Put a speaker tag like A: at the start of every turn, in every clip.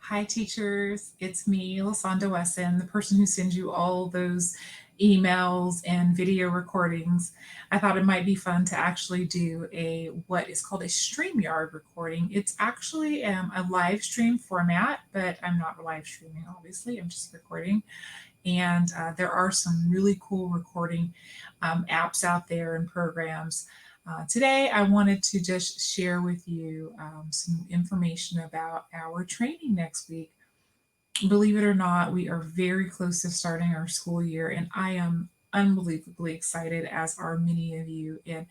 A: Hi, teachers. It's me, Lasonda Wesson, the person who sends you all those emails and video recordings. I thought it might be fun to actually do a what is called a StreamYard recording. It's actually a live stream format, but I'm not live streaming, obviously. I'm just recording. And there are some really cool recording apps out there and programs. Today, I wanted to just share with you some information about our training next week. Believe it or not, we are very close to starting our school year, and I am unbelievably excited, as are many of you. And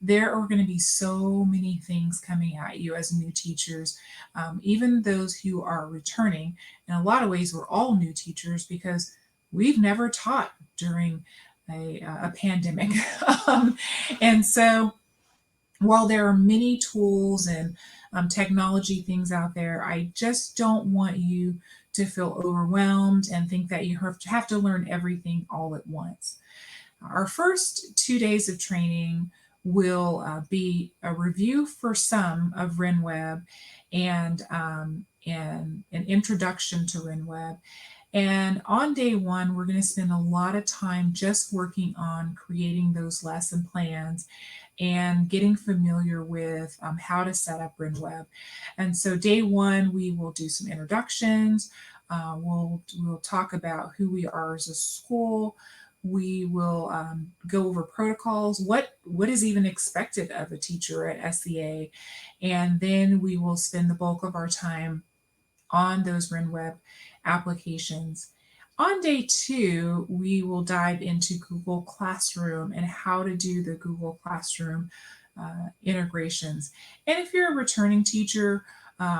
A: there are going to be so many things coming at you as new teachers, even those who are returning. In a lot of ways, we're all new teachers because we've never taught during a pandemic. um, and so, while there are many tools and technology things out there, I just don't want you to feel overwhelmed and think that you have to learn everything all at once. Our first 2 days of training will be a review for some of RenWeb and an introduction to RenWeb. And on day one, we're going to spend a lot of time just working on creating those lesson plans and getting familiar with how to set up RenWeb. And so day one, we will do some introductions. We'll talk about who we are as a school. We will go over protocols, what is even expected of a teacher at SEA, and then we will spend the bulk of our time on those RenWeb applications. On day two, we will dive into Google Classroom and how to do the Google Classroom integrations. And if you're a returning teacher,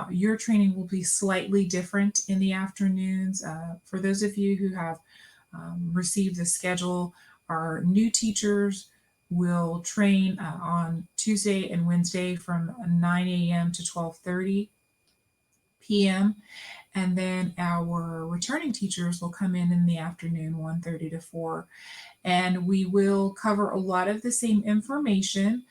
A: your training will be slightly different in the afternoons. For those of you who have received the schedule, our new teachers will train on Tuesday and Wednesday from 9 a.m. to 12:30 p.m. And then our returning teachers will come in the afternoon, 1:30 to 4. And we will cover a lot of the same information.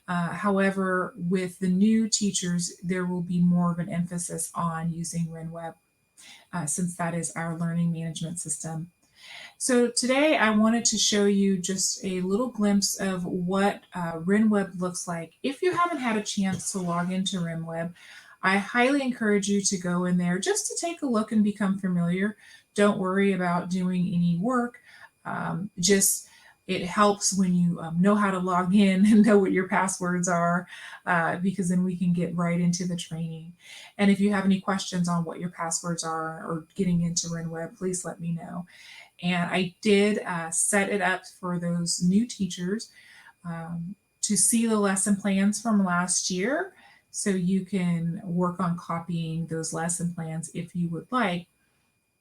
A: However, with the new teachers, there will be more of an emphasis on using RenWeb, since that is our learning management system. So today I wanted to show you just a little glimpse of what RenWeb looks like. If you haven't had a chance to log into RenWeb, I highly encourage you to go in there just to take a look and become familiar. Don't worry about doing any work. Just it helps when you know how to log in and know what your passwords are, because then we can get right into the training. And if you have any questions on what your passwords are or getting into RenWeb, please let me know. And I did set it up for those new teachers to see the lesson plans from last year, so you can work on copying those lesson plans if you would like.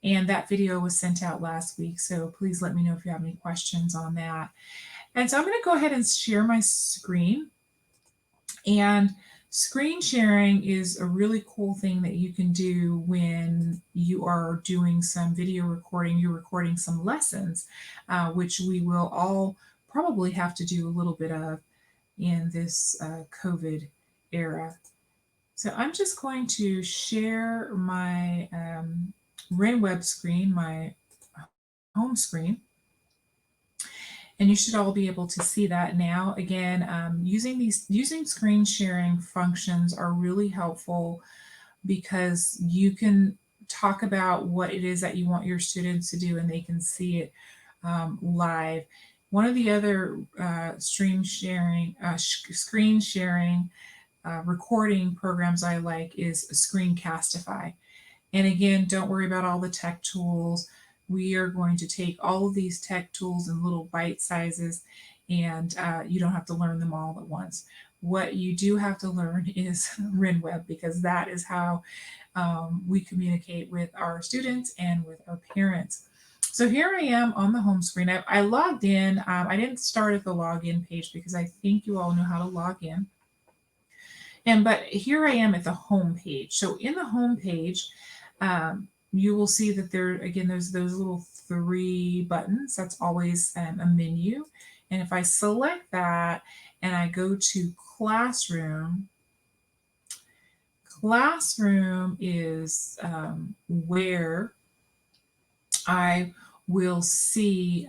A: And that video was sent out last week, so please let me know if you have any questions on that. And so I'm going to go ahead and share my screen. And screen sharing is a really cool thing that you can do when you are doing some video recording. You're recording some lessons, which we will all probably have to do a little bit of in this COVID era. So I'm just going to share my RenWeb screen, my home screen, and you should all be able to see that now. Again, using screen sharing functions are really helpful because you can talk about what it is that you want your students to do and they can see it live. One of the other screen sharing recording programs I like is Screencastify. And again, don't worry about all the tech tools. We are going to take all of these tech tools in little bite sizes, and you don't have to learn them all at once. What you do have to learn is RenWeb, because that is how we communicate with our students and with our parents. So here I am on the home screen. I logged in. I didn't start at the login page because I think you all know how to log in. But here I am at the home page. So in the home page, you will see that there's those little three buttons. That's always a menu. And if I select that and I go to Classroom is where I will see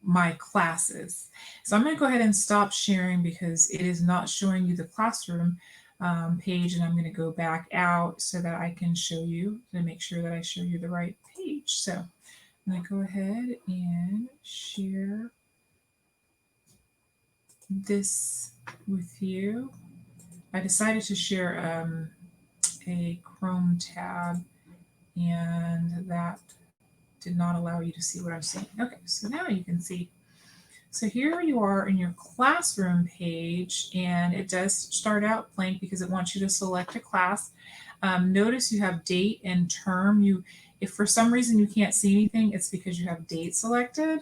A: my classes. So I'm going to go ahead and stop sharing because it is not showing you the classroom page, and I'm going to go back out so that I can show you to make sure that I show you the right page. So I'm going to go ahead and share this with you. I decided to share a Chrome tab, and that did not allow you to see what I'm seeing. Okay, so now you can see. So here you are in your classroom page, and it does start out blank because it wants you to select a class. Notice you have date and term. If for some reason you can't see anything, it's because you have date selected.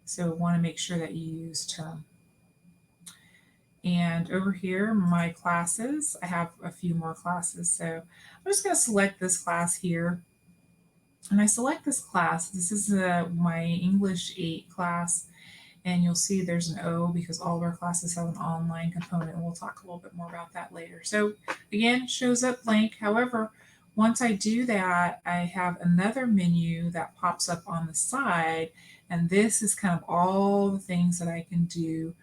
A: So want to make sure that you use term. And over here, my classes, I have a few more classes. So I'm just going to select this class here. And I select this class. This is my English 8 class. And you'll see there's an O because all of our classes have an online component. And we'll talk a little bit more about that later. So again, shows up blank. However, once I do that, I have another menu that pops up on the side. And this is kind of all the things that I can do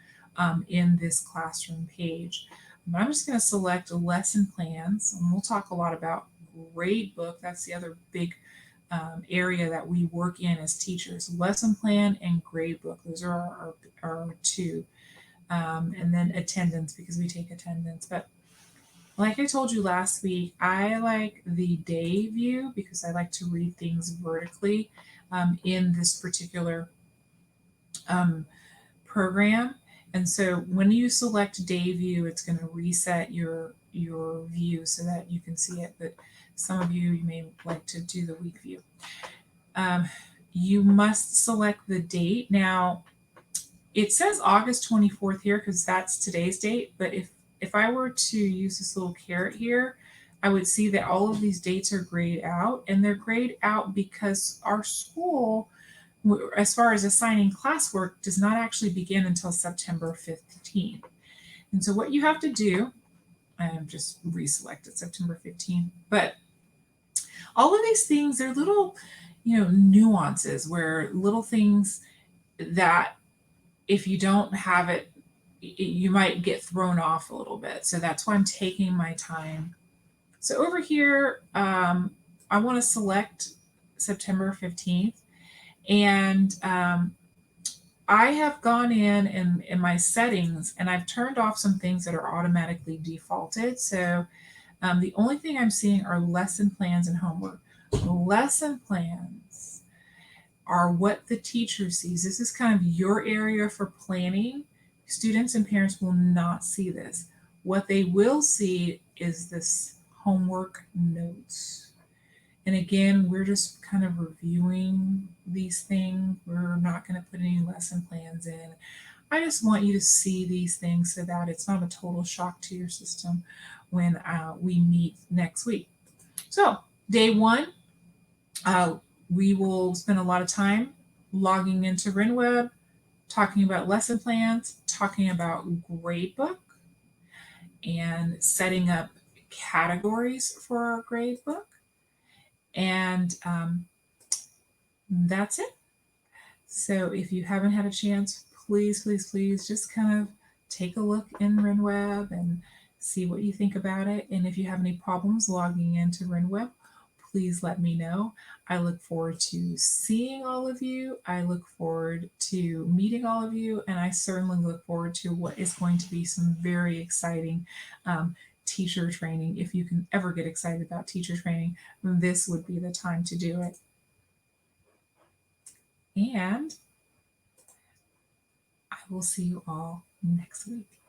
A: in this classroom page. But I'm just going to select lesson plans, and we'll talk a lot about gradebook. That's the other big area that we work in as teachers. Lesson plan and gradebook. Those are our two. And then attendance, because we take attendance. But like I told you last week, I like the day view because I like to read things vertically in this particular um, program. And so when you select day view, it's going to reset your view so that you can see it. But some of you may like to do the week view. You must select the date. Now, it says August 24th here because that's today's date. But if I were to use this little caret here, I would see that all of these dates are grayed out, and they're grayed out because our school, as far as assigning classwork, does not actually begin until September 15th. And so what you have to do, I've just reselected September 15th, but all of these things, they're little, nuances where little things that if you don't have it, you might get thrown off a little bit. So that's why I'm taking my time. So over here, I want to select September 15th. And I have gone in my settings and I've turned off some things that are automatically defaulted. So the only thing I'm seeing are lesson plans and homework. Lesson plans are what the teacher sees. This is kind of your area for planning. Students and parents will not see this. What they will see is this homework notes. And again, we're just kind of reviewing these things. We're not going to put any lesson plans in. I just want you to see these things so that it's not a total shock to your system when we meet next week. So, day one, we will spend a lot of time logging into RenWeb, talking about lesson plans, talking about gradebook, and setting up categories for our gradebook. And that's it. So if you haven't had a chance, please, please, please just kind of take a look in RenWeb and see what you think about it. And if you have any problems logging into RenWeb, please let me know. I look forward to seeing all of you. I look forward to meeting all of you. And I certainly look forward to what is going to be some very exciting teacher training. If you can ever get excited about teacher training, this would be the time to do it. And I will see you all next week.